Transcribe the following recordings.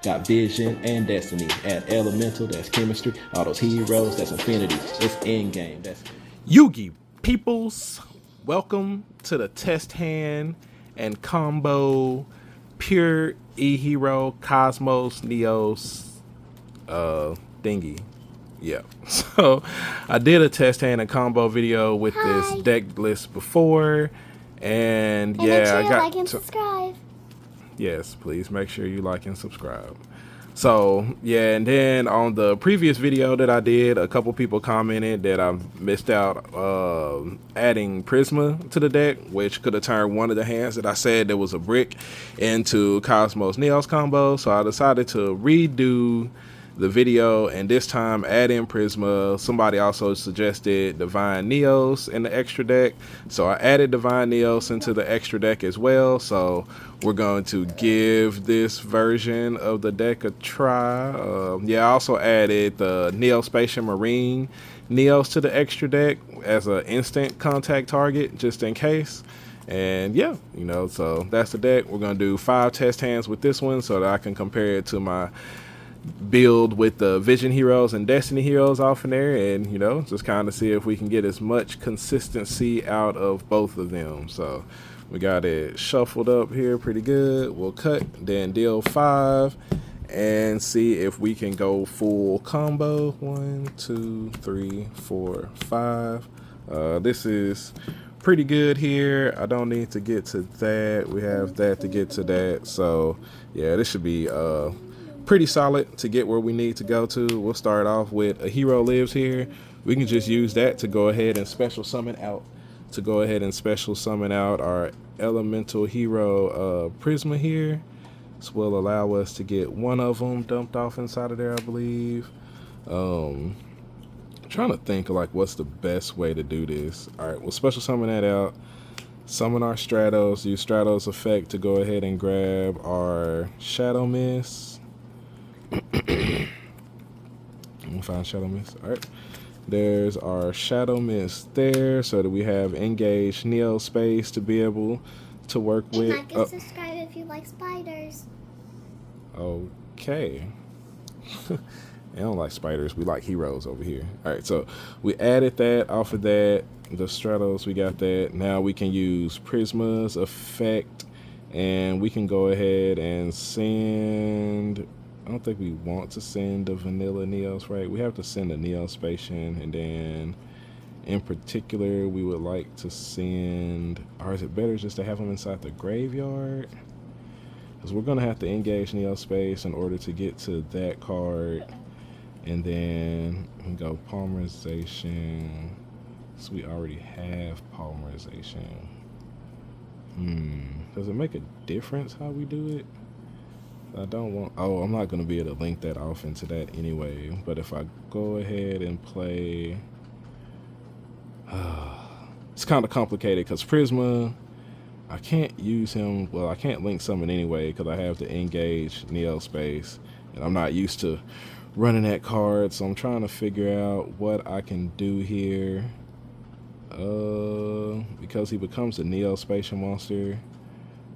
Got vision and destiny. Add elemental, that's chemistry. All those heroes, that's infinity. It's endgame, that's Yugi peoples, welcome to the test hand and combo pure e-hero cosmos neos thingy. Yeah. So I did a test hand and combo video with this deck list before, and make yeah, sure I you got like and subscribe. Yes, please make sure you like and subscribe. So yeah, and then on the previous video that I did, a couple people commented that I missed out adding Prisma to the deck, which could have turned one of the hands that I said there was a brick into Cosmos Neos combo. So I decided to redo the video and this time add in Prisma. Somebody also suggested Divine Neos in the extra deck, so I added Divine Neos into the extra deck as well. So we're going to give this version of the deck a try. Yeah, I also added the Neospatial Marine Neos to the extra deck as an instant contact target just in case. And yeah, you know, so that's the deck. We're gonna do 5 test hands with this one so that I can compare it to my build with the Vision Heroes and Destiny Heroes off in there, and you know, just kind of see if we can get as much consistency out of both of them. So we got it shuffled up here pretty good. We'll cut, then deal 5 and see if we can go full combo. 1, 2, 3, 4, 5. This is pretty good here. I don't need to get to that. We have that to get to that. So yeah, this should be pretty solid to get where we need to go to. We'll start off with a hero lives here. We can just use that to go ahead and special summon out our elemental hero Prisma here. This will allow us to get one of them dumped off inside of there, I believe. I'm trying to think like what's the best way to do this. All right, we'll special summon that out. Summon our Stratos. Use Stratos effect to go ahead and grab our Shadow Mist. We'll find Shadow Mist. All right, there's our Shadow Mist there, so that we have engaged Neo space to be able to work with. And like and subscribe if you like spiders. Okay. I don't like spiders. We like heroes over here. All right, so we added that off of that. The Stratos, we got that. Now we can use Prisma's effect, and we can go ahead and send. I don't think we want to send the vanilla Neos, right? We have to send a Neospatian, and then in particular, we would like to send, or is it better just to have them inside the graveyard? Because we're going to have to engage Neospace in order to get to that card, and then we can go polymerization. So we already have polymerization. Does it make a difference how we do it? I don't want, I'm not going to be able to link that off into that anyway. But if I go ahead and play, it's kind of complicated because Prisma, I can't use him. Well, I can't link summon anyway because I have to engage Neo space, and I'm not used to running that card. So I'm trying to figure out what I can do here. Because he becomes a Neospatial monster,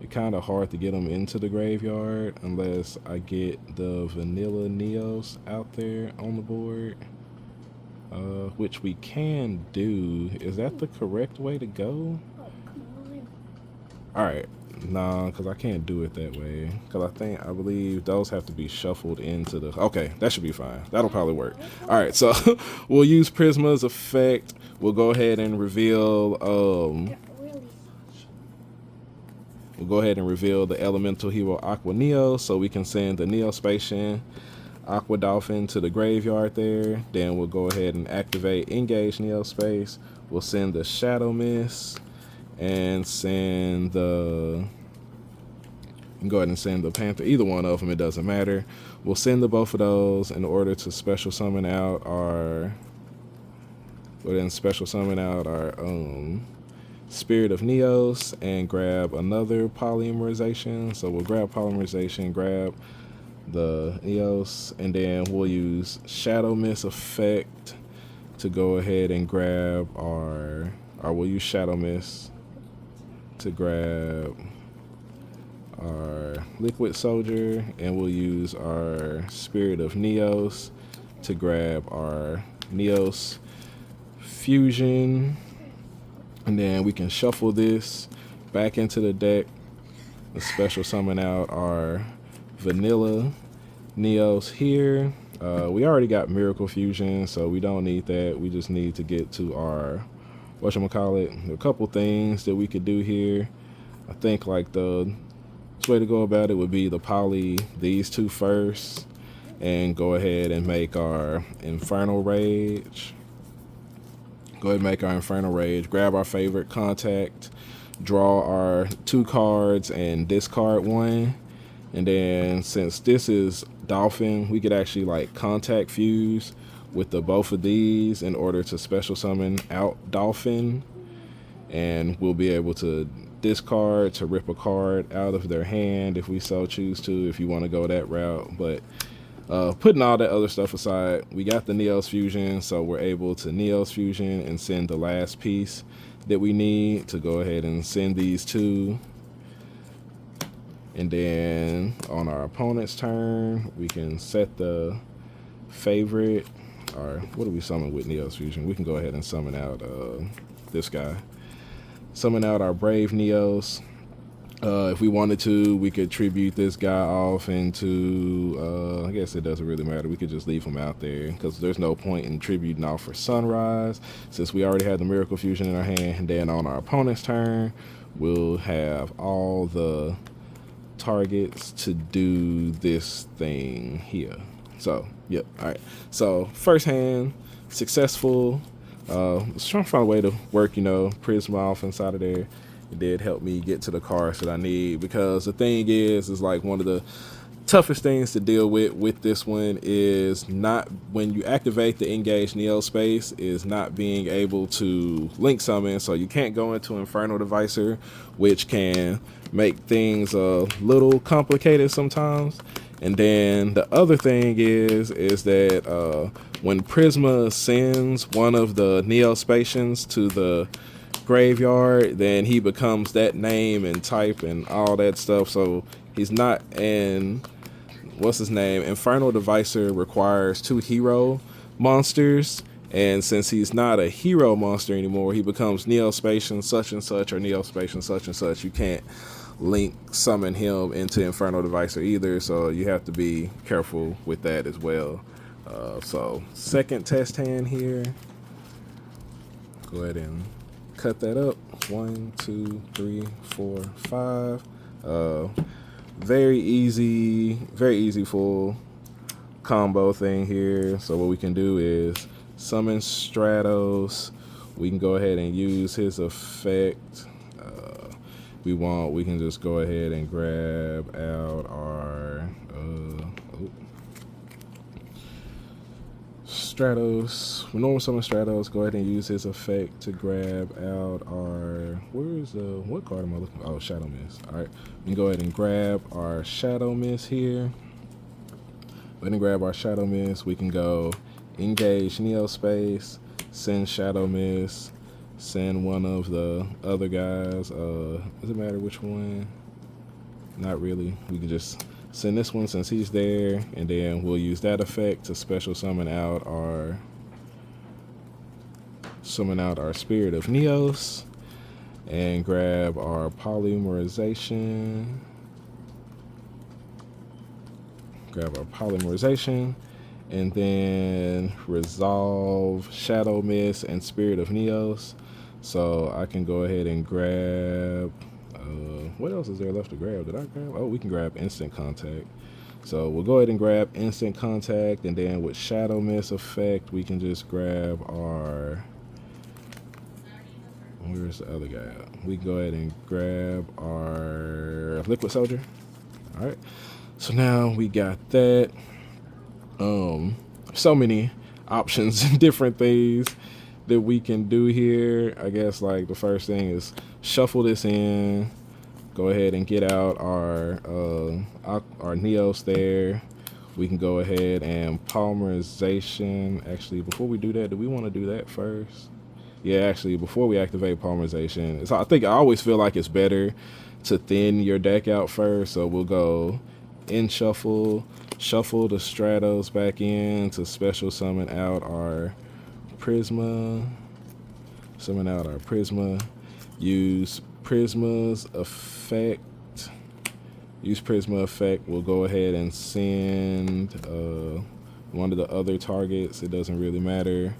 it's kind of hard to get him into the graveyard unless I get the vanilla Neos out there on the board, which we can do. Is that the correct way to go? All right, nah, because I can't do it that way. Because I believe those have to be shuffled into the. Okay, that should be fine. That'll probably work. All right, so we'll use Prisma's effect. We'll go ahead and reveal. We'll go ahead and reveal the elemental hero Aqua Neo, so we can send the Neospatian Aqua Dolphin to the graveyard there. Then we'll go ahead and activate Engage Neospace. We'll send the Shadow Mist and send the. Go ahead and send the Panther. Either one of them, it doesn't matter. We'll send the both of those in order to special summon out our. We'll then special summon out our Spirit of Neos and grab another polymerization. So we'll grab polymerization, grab the Neos, and then we'll use Shadow Mist effect to go ahead and grab or we'll use Shadow Mist to grab our liquid soldier, and we'll use our spirit of Neos to grab our Neos fusion, and then we can shuffle this back into the deck and special summon out our vanilla Neos here. We already got Miracle Fusion, so we don't need that. We just need to get to our whatchamacallit. A couple things that we could do here. I think like the best way to go about it would be to poly these two first and go ahead and make our Infernal Rage. Go ahead and make our Infernal Rage, grab our favorite contact, draw our 2 cards and discard 1. And then since this is Dolphin, we could actually like contact fuse with the both of these in order to special summon out Dolphin. And we'll be able to discard to rip a card out of their hand if we so choose to, if you want to go that route. But putting all that other stuff aside, we got the Neos Fusion, so we're able to Neos Fusion and send the last piece that we need to go ahead and send these 2. And then on our opponent's turn, we can set the favorite, or what do we summon with Neos Fusion? We can go ahead and summon out this guy. Summon out our Brave Neos. If we wanted to, we could tribute this guy off into, I guess it doesn't really matter. We could just leave him out there because there's no point in tributing off for Sunrise since we already had the Miracle Fusion in our hand. And then on our opponent's turn, we'll have all the targets to do this thing here. So, yep, all right. So, first hand, successful. Was trying to find a way to work, Prisma off inside of there. It did help me get to the cards that I need, because the thing is like one of the toughest things to deal with this one is not, when you activate the engage Neo space, is not being able to link summon. So you can't go into Infernal Devicer, which can make things a little complicated sometimes. And then the other thing is that when Prisma sends one of the Neospatians to the graveyard, then he becomes that name and type and all that stuff. So he's not in, what's his name? Infernal Devicer requires 2 hero monsters. And since he's not a hero monster anymore, he becomes Neospatian such and such or Neospatian such and such. You can't link summon him into Infernal Devicer either, so you have to be careful with that as well. So second test hand here, go ahead and cut that up. 1, 2, 3, 4, 5. Very easy full combo thing here. So what we can do is summon Stratos. We can go ahead and use his effect. We can just go ahead and grab out our Stratos. We normal summon Stratos. Go ahead and use his effect to grab out our, what card am I looking for? Oh, Shadow Mist. All right, we can go ahead and grab our Shadow Mist here. Go ahead and grab our Shadow Mist. We can go engage Neo Space, send Shadow Mist, send one of the other guys. Does it matter which one? Not really. We can just send this one since he's there, and then we'll use that effect to special summon out our Spirit of Neos and grab our polymerization. And then resolve Shadow Mist and Spirit of Neos. So I can go ahead and grab, what else is there left to grab? Did I grab? Oh, we can grab Instant Contact. So we'll go ahead and grab Instant Contact, and then with Shadow Mist effect, we can just grab our, where's the other guy? We can go ahead and grab our Liquid Soldier. All right. So now we got that. So many options and different things that we can do here. I guess like the first thing is shuffle this in, go ahead and get out our Neos there. We can go ahead and polymerization. Actually, before we do that, do we want to do that first? Yeah, actually, before we activate polymerization, I think I always feel like it's better to thin your deck out first. So we'll go in shuffle, shuffle the Stratos back in to special summon out our Prisma. Summon out our Prisma. Use Prisma's effect. Use Prisma effect. We'll go ahead and send one of the other targets. It doesn't really matter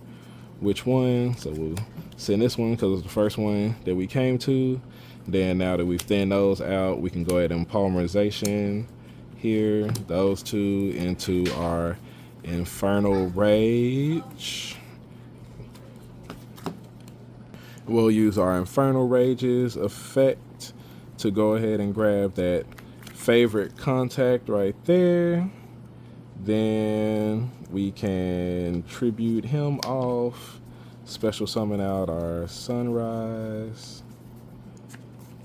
which one. So we'll send this one because it's the first one that we came to. Then now that we've thinned those out, we can go ahead and polymerization here, those two into our Infernal Rage. We'll use our Infernal Rage's effect to go ahead and grab that favorite contact right there. Then we can tribute him off, special summon out our Sunrise,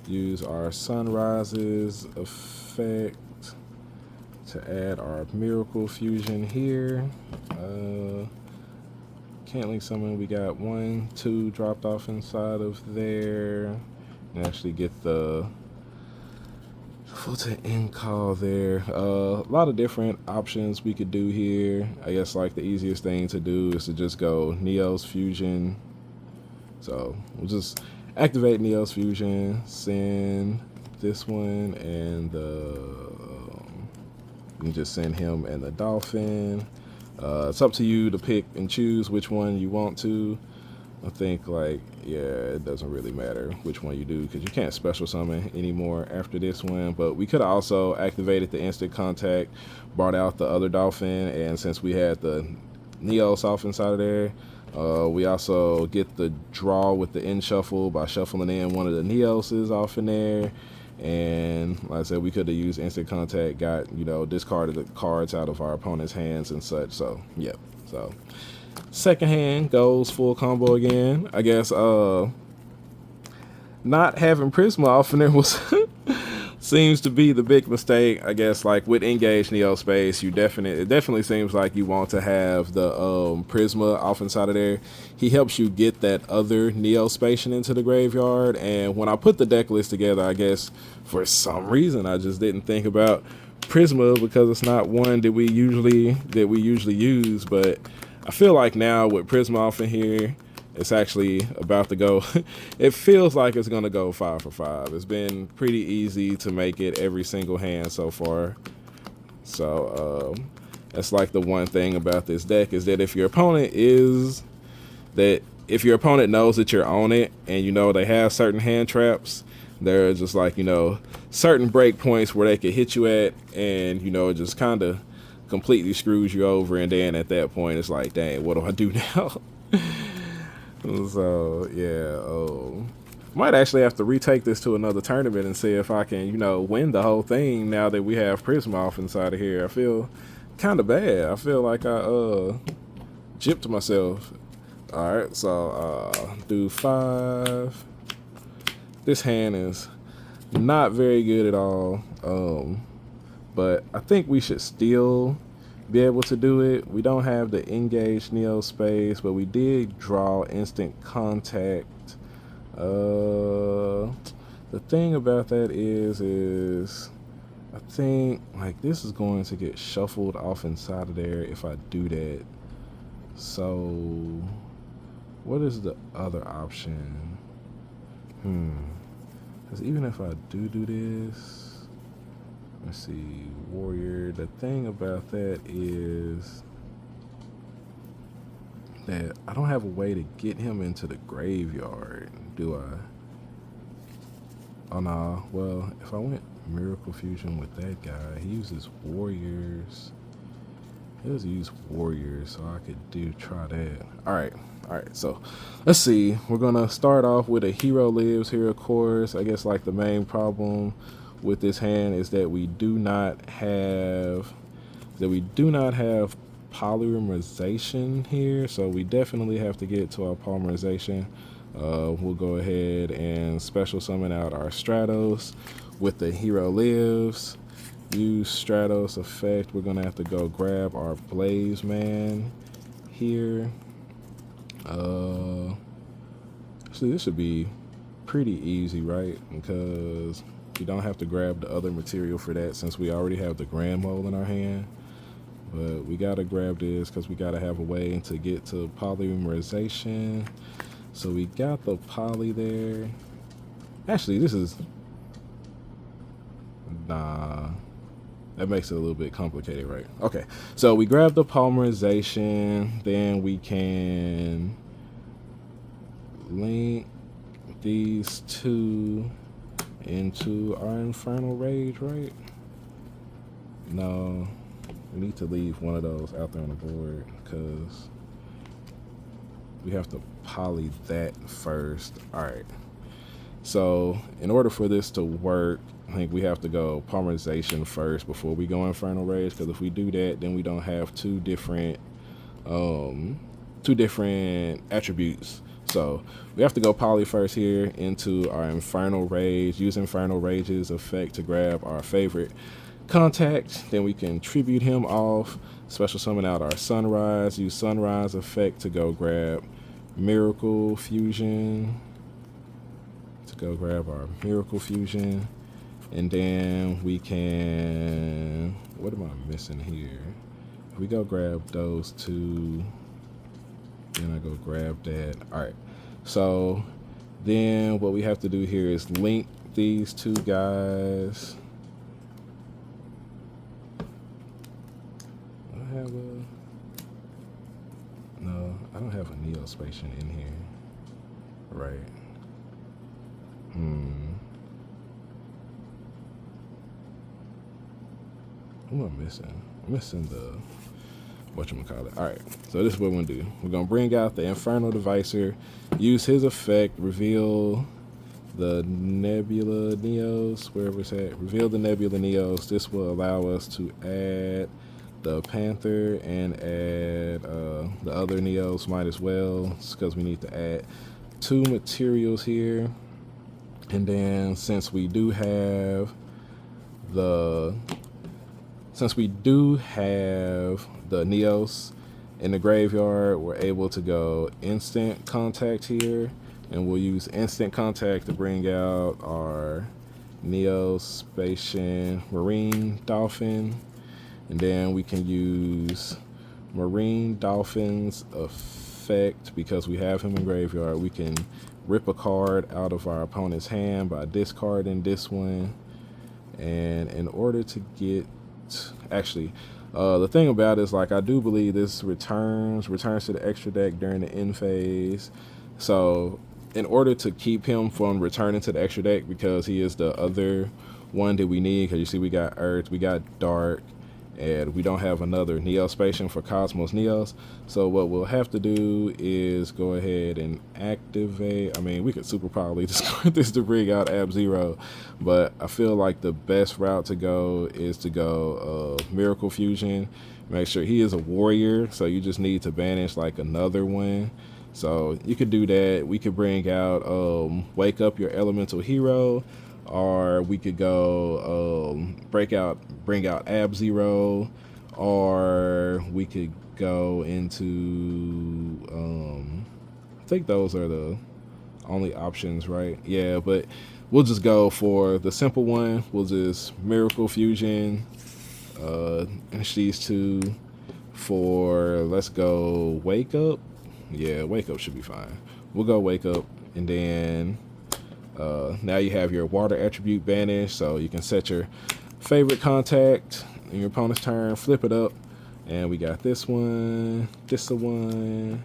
use our Sunrise's effect to add our Miracle Fusion here. Can't link summon, we got 1, 2 dropped off inside of there. And actually get the full to end call there. A lot of different options we could do here. I guess like the easiest thing to do is to just go Neo's Fusion. So we'll just activate Neo's Fusion, send this one, and you can just send him and the Dolphin. It's up to you to pick and choose which one you want to. I think like, yeah, it doesn't really matter which one you do because you can't special summon anymore after this one. But we could have also activated the instant contact, brought out the other Dolphin, and since we had the Neos off inside of there, we also get the draw with the end shuffle by shuffling in one of the Neoses off in there. And like I said, we could have used instant contact, got, you know, discarded the cards out of our opponent's hands and such. So yeah, so second hand goes full combo again. I guess not having Prisma off in there was seems to be the big mistake. I guess like with engaged Neo space, it definitely seems like you want to have the Prisma off inside of there. He helps you get that other Neo spatial into the graveyard. And when I put the deck list together, I guess for some reason I just didn't think about Prisma because it's not one that we usually use. But I feel like now with Prisma off in here, it's actually about to go. It feels like it's gonna go 5 for 5. It's been pretty easy to make it every single hand so far. So that's like the one thing about this deck is that if your opponent knows that you're on it and you know they have certain hand traps, there are just like, you know, certain break points where they could hit you at, and you know, it just kind of completely screws you over. And then at that point, it's like, dang, what do I do now? So yeah, might actually have to retake this to another tournament and see if I can, you know, win the whole thing now that we have Prisma off inside of here. I feel kind of bad. I feel like I gypped myself. All right, so do 5. This hand is not very good at all, but I think we should still be able to do it. We don't have the engaged Neo space, but we did draw instant contact. The thing about that is I think like this is going to get shuffled off inside of there if I do that. So what is the other option? Because even if I do this, let's see, Warrior. The thing about that is that I don't have a way to get him into the graveyard, do I? Oh no, well, if I went Miracle Fusion with that guy, he uses Warriors. He doesn't use Warriors, so I could try that. Alright, so let's see. We're gonna start off with a Hero Lives here, of course. I guess like the main problem with this hand is that we do not have polymerization here, so we definitely have to get to our polymerization. We'll go ahead and special summon out our Stratos with the Hero Lives. Use Stratos effect. We're gonna have to go grab our Blaze Man here. Actually, this should be pretty easy, right? Because We don't have to grab the other material for that since we already have the grand mold in our hand. But we gotta grab this because we gotta have a way to get to polymerization. So we got the poly there. Actually, this is, nah, that makes it a little bit complicated, right? Okay, so we grab the polymerization, then we can link these two into our infernal rage, right? No, we need to leave one of those out there on the board because we have to poly that first. All right, so in order for this to work, I think we have to go polymerization first before we go infernal rage, because if we do that, then we don't have two different attributes. So we have to go poly first here into our infernal rage, use infernal rage's effect to grab our favorite contact. Then we can tribute him off, special summon out our sunrise, use sunrise effect to go grab miracle fusion, and then we can, what am I missing here? If we go grab those two, then I go grab that. All right, so then what we have to do here is link these two guys. I don't have a neospatian in here, right? What am I missing? I'm missing the whatchamacallit. All right, so this is what we're gonna do. We're gonna bring out the Infernal Devicer, use his effect, reveal the Nebula Neos, wherever it's at. Reveal the Nebula Neos. This will allow us to add the Panther and add the other Neos might as well, because we need to add two materials here. And then since we do have the Neos in the graveyard, we're able to go instant contact here, and we'll use instant contact to bring out our Neospatian Marine Dolphin. And then we can use Marine Dolphin's effect, because we have him in graveyard. We can rip a card out of our opponent's hand by discarding this one. And in order to get, actually, the thing about it is, like, I do believe this returns to the extra deck during the end phase. So in order to keep him from returning to the extra deck, because he is the other one that we need, because you see we got Earth, we got Dark, and we don't have another Neospatian for Cosmos Neos. So what we'll have to do is go ahead and activate, I mean, we could super poly discard this to bring out Ab-Zero, but I feel like the best route to go is to go Miracle Fusion. Make sure he is a warrior, so you just need to banish like another one. So you could do that. We could bring out Wake Up Your Elemental Hero, or we could go bring out Ab-Zero, or we could go into I think those are the only options, right? Yeah, but we'll just go for the simple one. We'll just Miracle Fusion, finish these two for, let's go Wake Up. Yeah, Wake Up should be fine. We'll go Wake Up, and then now you have your water attribute banished, so you can set your favorite contact in your opponent's turn, flip it up, and we got this one, this one,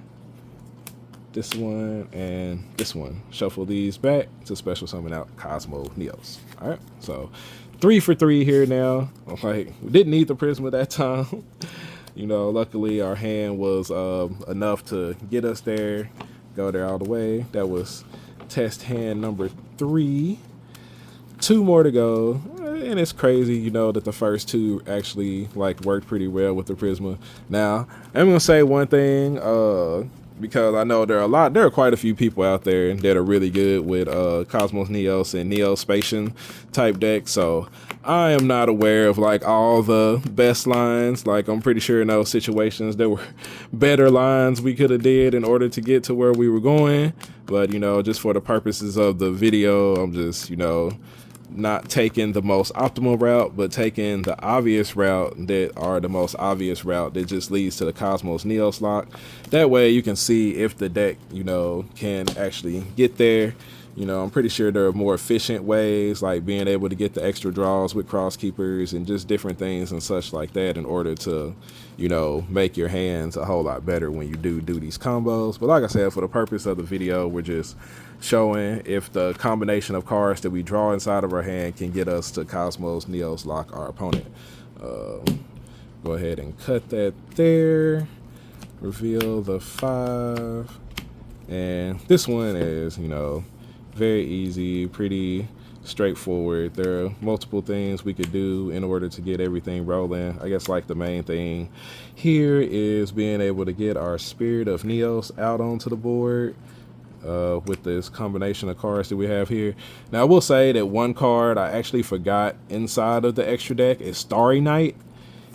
this one, and this one. Shuffle these back to special summon out Cosmo Neos. All right, so 3 for 3 here now. Like, we didn't need the Prisma that time. You know, luckily our hand was enough to get us there, go there all the way. That was test hand number 3. 2 more to go, and it's crazy, you know, that the first 2 actually like worked pretty well with the Prisma. Now, I'm gonna say one thing, because I know there are quite a few people out there that are really good with Cosmos Neos and Neospatian type decks. So I am not aware of like all the best lines. Like, I'm pretty sure in those situations there were better lines we could have did in order to get to where we were going. But, you know, just for the purposes of the video, I'm just, you know, not taking the most optimal route, but taking the obvious route that are the most obvious route that just leads to the Cosmos Neos lock. That way you can see if the deck, you know, can actually get there. You know, I'm pretty sure there are more efficient ways, like being able to get the extra draws with cross keepers and just different things and such like that in order to, you know, make your hands a whole lot better when you do these combos. But like I said, for the purpose of the video, we're just showing if the combination of cards that we draw inside of our hand can get us to Cosmos Neos lock our opponent. Go ahead and cut that there. Reveal the 5. And this one is, you know, very easy, pretty straightforward. There are multiple things we could do in order to get everything rolling. I guess like the main thing here is being able to get our Spirit of Neos out onto the board with this combination of cards that we have here. Now I will say that one card I actually forgot inside of the extra deck is Starry Night.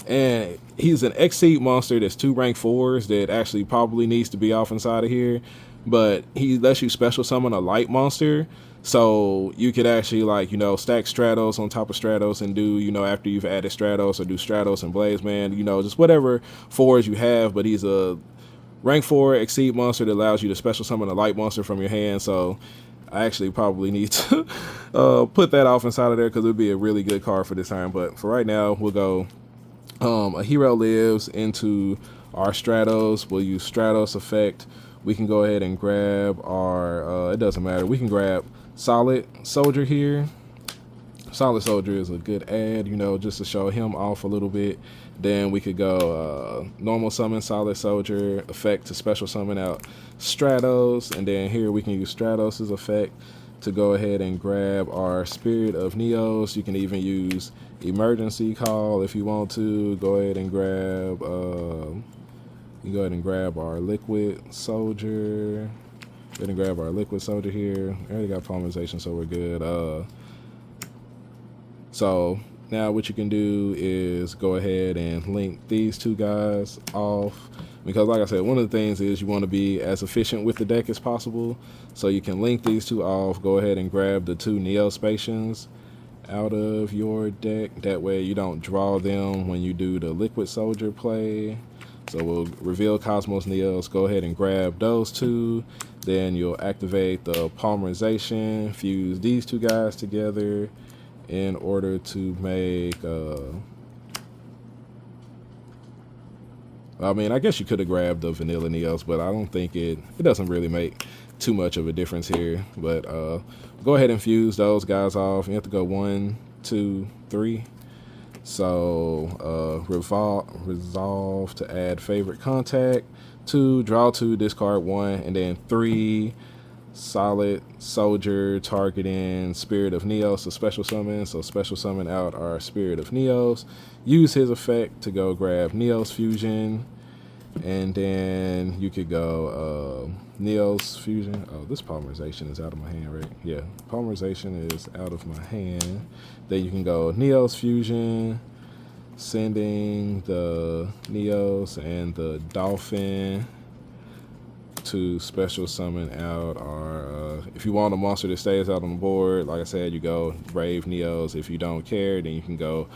And he's an Exceed monster that's 2 rank 4s that actually probably needs to be off inside of here. But he lets you special summon a light monster. So you could actually, like, you know, stack Stratos on top of Stratos and do, you know, after you've added Stratos, or do Stratos and Blaze Man, you know, just whatever 4s you have. But he's a rank 4 Exceed monster that allows you to special summon a light monster from your hand. So I actually probably need to put that off inside of there because it would be a really good card for this time. But for right now, we'll go a hero lives into our Stratos. We'll use Stratos effect. We can go ahead and grab our, it doesn't matter. We can grab Solid Soldier here. Solid Soldier is a good add, you know, just to show him off a little bit. Then we could go normal summon Solid Soldier effect to special summon out Stratos. And then here we can use Stratos' effect to go ahead and grab our Spirit of Neos. You can even use Emergency Call if you want to. Go ahead and grab you go ahead and grab our Liquid Soldier. Go ahead and grab our Liquid Soldier here. I already got polymerization, so we're good. So now what you can do is go ahead and link these 2 guys off. Because like I said, one of the things is you want to be as efficient with the deck as possible. So you can link these 2 off. Go ahead and grab the 2 Neospatians out of your deck. That way you don't draw them when you do the Liquid Soldier play. So we'll reveal Cosmos Neos, go ahead and grab those 2. Then you'll activate the polymerization, fuse these 2 guys together in order to make, I mean, I guess you could have grabbed the Vanilla Neos, but I don't think it doesn't really make too much of a difference here. But go ahead and fuse those guys off. You have to go 1, 2, 3. So resolve to add favorite contact, 2, draw 2, discard 1, and then 3, Solid Soldier targeting Spirit of Neos, a special summon. So special summon out our Spirit of Neos, use his effect to go grab Neos Fusion, and then you could go Neos Fusion. Oh, this polymerization is out of my hand, right? Yeah, polymerization is out of my hand. Then you can go Neos Fusion, sending the Neos and the Dolphin to special summon out our, if you want a monster that stays out on the board, like I said, you go Brave Neos. If you don't care, then you can go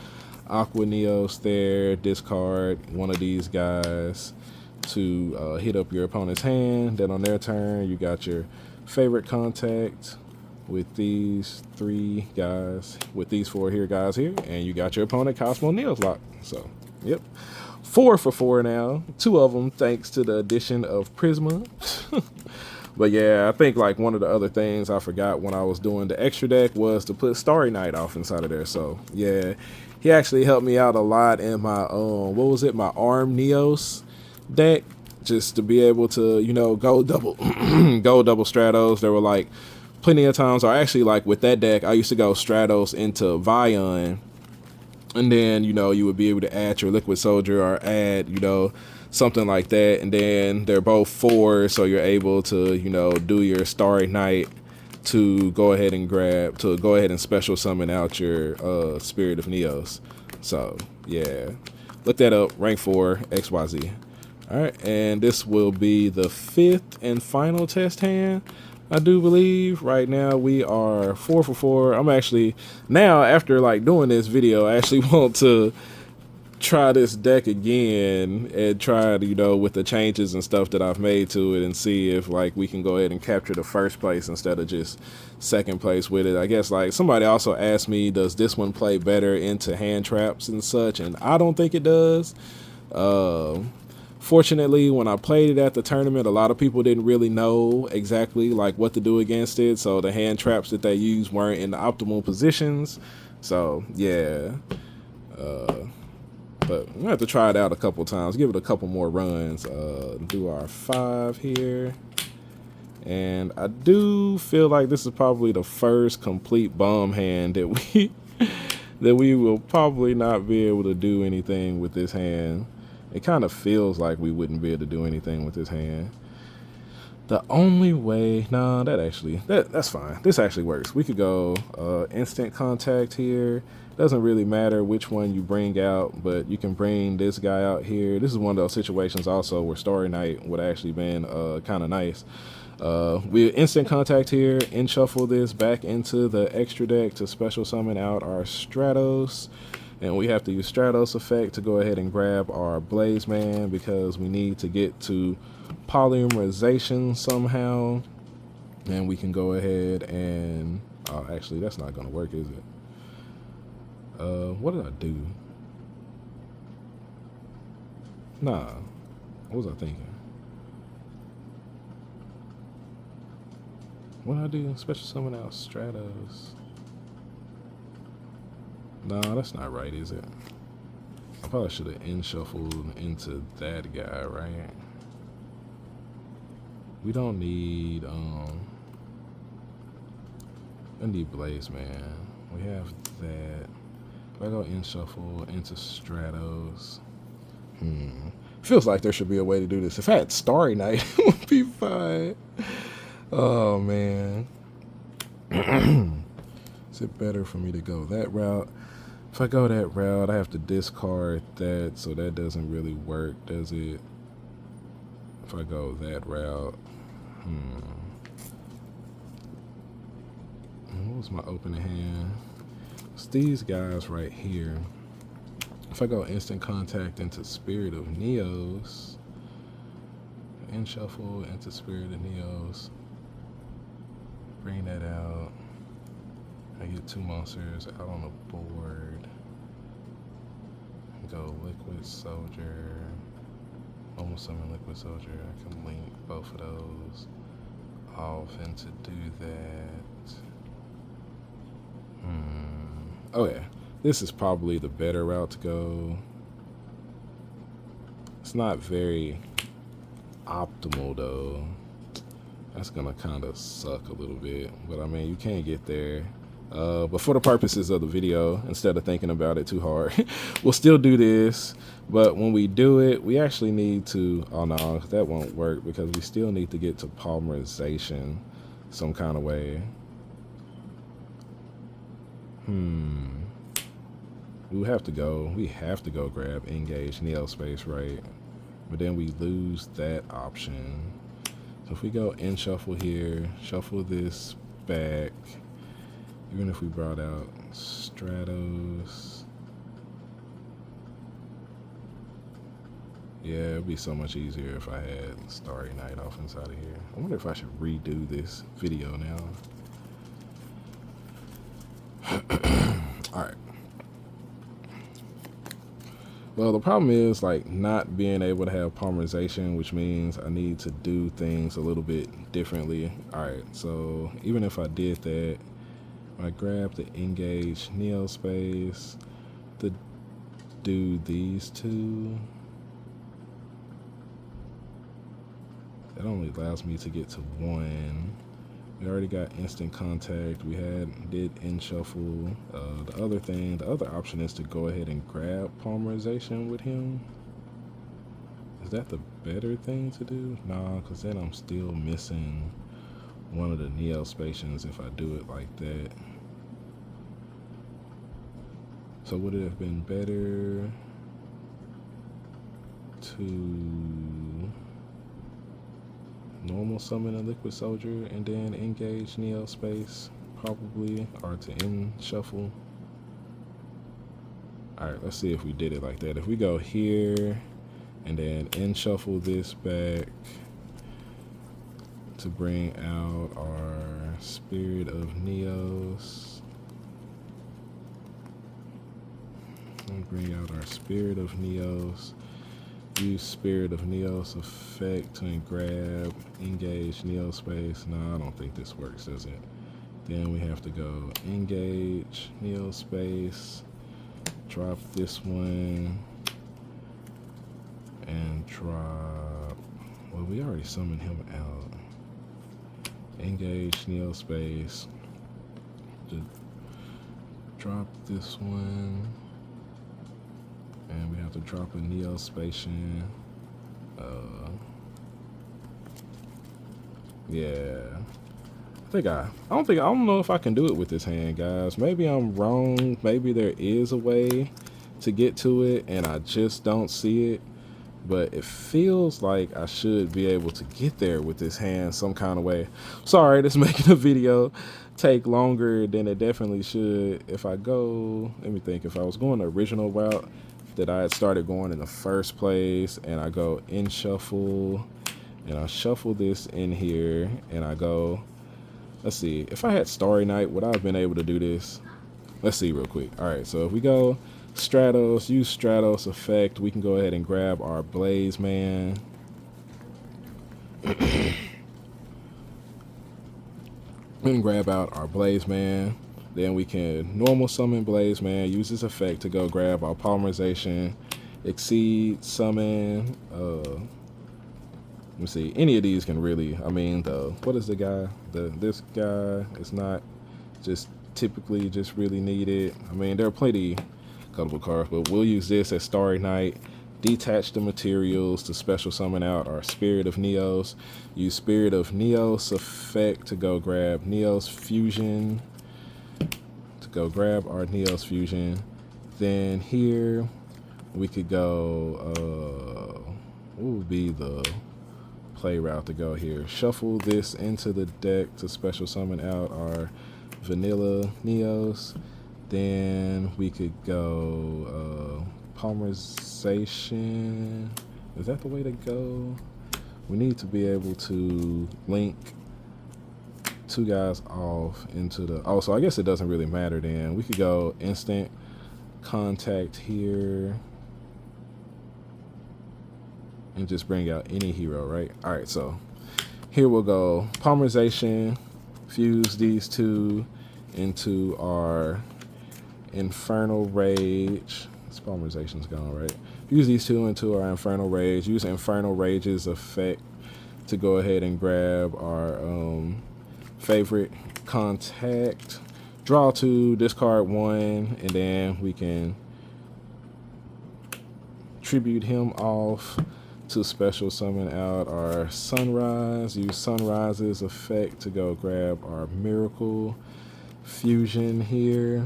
Aqua Neos there, discard one of these guys to hit up your opponent's hand. Then on their turn, you got your favorite contact with these 3 guys, with these 4 guys here, and you got your opponent Cosmo Neos lock. So, yep. 4 for 4 now. 2 of them thanks to the addition of Prisma. But yeah, I think like one of the other things I forgot when I was doing the extra deck was to put Starry Night off inside of there. So yeah, he actually helped me out a lot in my what was it, my Arm Neos deck, just to be able to, you know, go double go double Stratos. There were like plenty of times, or actually like with that deck, I used to go Stratos into Vion. And then, you know, you would be able to add your Liquid Soldier or add, you know, something like that. And then they're both 4, so you're able to, you know, do your Starry Night to go ahead and grab, to go ahead and special summon out your Spirit of Neos. So, yeah. Look that up, rank 4, XYZ. All right, and this will be the 5th and final test hand. I do believe right now we are 4 for 4. I'm actually now, after like doing this video, I actually want to try this deck again and try, you know, with the changes and stuff that I've made to it, and see if like we can go ahead and capture the first place instead of just second place with it. I guess like somebody also asked me, does this one play better into hand traps and such, and I don't think it does. Fortunately, when I played it at the tournament, a lot of people didn't really know exactly like what to do against it, so the hand traps that they used weren't in the optimal positions. So yeah, but we're gonna have to try it out a couple times, give it a couple more runs. Do our 5 here, and I do feel like this is probably the first complete bomb hand that we will probably not be able to do anything with this hand. It kind of feels like we wouldn't be able to do anything with this hand. The only way, no, that's fine. This actually works. We could go instant contact here. Doesn't really matter which one you bring out, but you can bring this guy out here. This is one of those situations also where Starry Night would actually been kind of nice. We instant contact here and shuffle this back into the extra deck to special summon out our Stratos. And we have to use Stratos effect to go ahead and grab our Blaze Man because we need to get to polymerization somehow. And we can go ahead and, actually that's not gonna work, is it? What did I do? Nah, what was I thinking? What did I do? Special summon out Stratos. No, that's not right, is it? I probably should have in-shuffled into that guy, right? We don't need, I need Blaze Man. We have that. If I go in-shuffle into Stratos. Feels like there should be a way to do this. If I had Starry Night, it would be fine. Oh, man. Is it better for me to go that route? If I go that route, I have to discard that, so that doesn't really work, does it? If I go that route, what was my opening hand? It's these guys right here. If I go instant contact into Spirit of Neos, and shuffle into Spirit of Neos, bring that out. I get 2 monsters out on the board. Go Liquid Soldier. Almost summon Liquid Soldier. I can link both of those off, and to do that. Oh yeah, this is probably the better route to go. It's not very optimal though. That's gonna kind of suck a little bit, but I mean, you can't get there. But for the purposes of the video, instead of thinking about it too hard, we'll still do this. But when we do it, we actually need to, oh no, that won't work because we still need to get to polymerization some kind of way. We have to go grab Engage Neo Space, right? But then we lose that option. So if we go in shuffle here, shuffle this back, even if we brought out Stratos, yeah, it'd be so much easier if I had Starry Night off inside of here. I wonder if I should redo this video now. All right. Well, the problem is like not being able to have polymerization, which means I need to do things a little bit differently. All right, so even if I did that, I grab the Engage Neo Space to do these two. That only allows me to get to 1. We already got instant contact. We did in shuffle. The other option is to go ahead and grab polymerization with him. Is that the better thing to do? Nah, because then I'm still missing one of the Neospatians if I do it like that. So would it have been better to normal summon a liquid soldier and then engage Neo space, probably, or to end shuffle. All right, let's see if we did it like that. If we go here and then end shuffle this back to bring out our Spirit of Neos. And bring out our Spirit of Neos. Use Spirit of Neos effect to grab, engage Neo space. No, I don't think this works, does it? Then we have to go engage Neo space, drop this one, and drop, well, we already summoned him out. Engage Neo space, drop this one, and we have to drop a Neo Spatian. Yeah. I don't know if I can do it with this hand, guys. Maybe I'm wrong. Maybe there is a way to get to it and I just don't see it. But it feels like I should be able to get there with this hand some kind of way. Sorry, this is making the video take longer than it definitely should. If I go, let me think, if I was going the original route that I had started going in the first place, and I go in shuffle, and I shuffle this in here, and I go, let's see, if I had Starry Night, would I have been able to do this? Let's see real quick. All right, so if we go Stratos, use Stratos effect, we can go ahead and grab our Blaze Man. We can grab out our Blaze Man. Then we can normal summon Blaze Man, use this effect to go grab our Polymerization, Exceed, Summon. Let me see, any of these can really, I mean, what is the guy? This guy is not just typically just really needed. I mean, there are plenty colorful cards, but we'll use this as Starry Night. Detach the materials to special summon out our Spirit of Neos. Use Spirit of Neos effect to go grab Neos Fusion. Go grab our Neos Fusion. Then here we could go, what would be the play route to go here? Shuffle this into the deck to special summon out our vanilla Neos. Then we could go Polymerization. Is that the way to go? We need to be able to link two guys off into the, oh, so I guess it doesn't really matter then. We could go instant contact here and just bring out any hero, right? All right, so here we'll go Polymerization, fuse these two into our Infernal Rage. This Polymerization's gone, right? Use these two into our Infernal Rage. Use Infernal Rage's effect to go ahead and grab our favorite contact, draw two, discard one, and then we can tribute him off to special summon out our Sunrise. Use Sunrise's effect to go grab our Miracle Fusion here.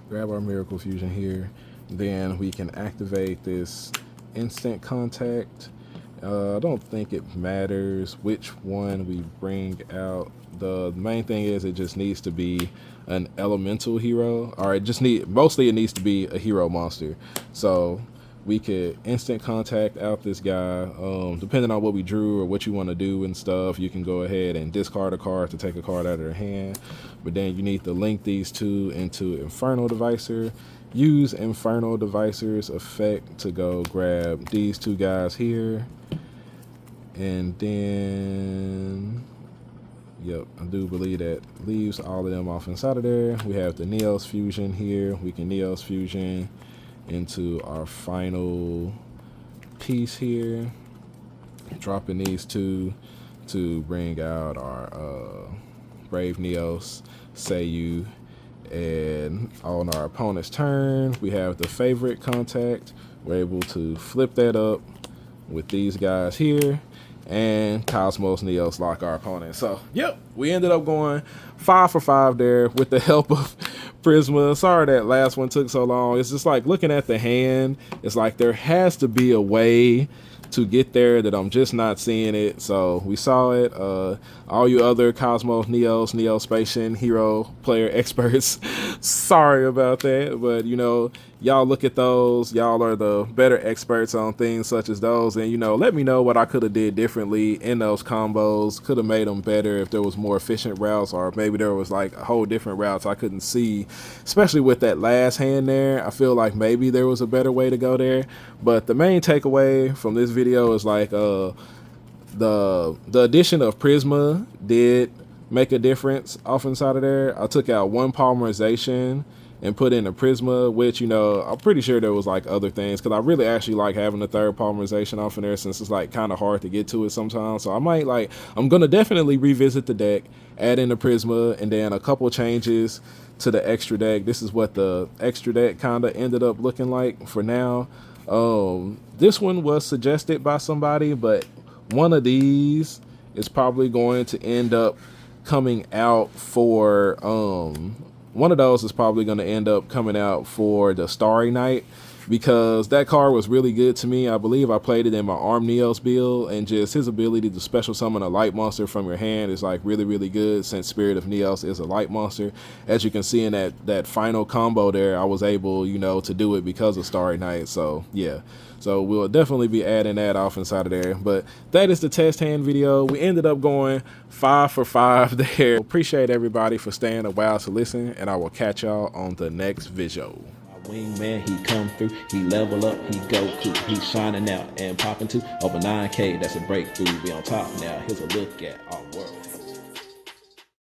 Grab our Miracle Fusion here. Then we can activate this instant contact. I don't think it matters which one we bring out. The main thing is it just needs to be an elemental hero, or mostly it needs to be a hero monster. So we could instant contact out this guy. Depending on what we drew or what you want to do and stuff, you can go ahead and discard a card to take a card out of their hand. But then you need to link these two into Infernal Devicer. Use Infernal Devicer's effect to go grab these two guys here. And then, yep, I do believe that leaves all of them off inside of there. We have the Neos Fusion here. We can Neos Fusion into our final piece here. Dropping these two to bring out our Brave Neos, Seiyu. And on our opponent's turn, we have the favorite contact. We're able to flip that up with these guys here, and Cosmos Neos lock our opponent. So, yep, we ended up going 5 for 5 there with the help of Prisma. Sorry that last one took so long. It's just like looking at the hand, it's like there has to be a way to get there that I'm just not seeing it. So we saw it. All you other Cosmos, Neos, Neospatian, Hero player experts, sorry about that. But, you know, y'all look at those. Y'all are the better experts on things such as those. And, you know, let me know what I could have did differently in those combos. Could have made them better if there was more efficient routes, or maybe there was like a whole different routes I couldn't see, especially with that last hand there. I feel like maybe there was a better way to go there. But the main takeaway from this video is like the addition of Prisma did make a difference off inside of there. I took out one polymerization and put in a Prisma, which, you know, I'm pretty sure there was like other things, because I really actually like having the third polymerization off in there, since it's like kind of hard to get to it sometimes. So I might I'm gonna definitely revisit the deck, add in the Prisma, and then a couple changes to the extra deck. This is what the extra deck kind of ended up looking like for now. This one was suggested by somebody, but one of these is probably going to end up coming out for one of those is probably going to end up coming out for the Starry Night, because that card was really good to me. I believe I played it in my Arm Neos build, and just his ability to special summon a light monster from your hand is like really, really good, since Spirit of Neos is a light monster. As you can see in that final combo there, I was able, you know, to do it because of Starry Night. So yeah, so we'll definitely be adding that off inside of there. But that is the test hand video. We ended up going 5 for 5 there. Appreciate everybody for staying a while to listen, and I will catch y'all on the next video. Wingman, he come through, he level up, he go cool, he's shining out and popping to over 9K. That's a breakthrough. We on top now. Here's a look at our world.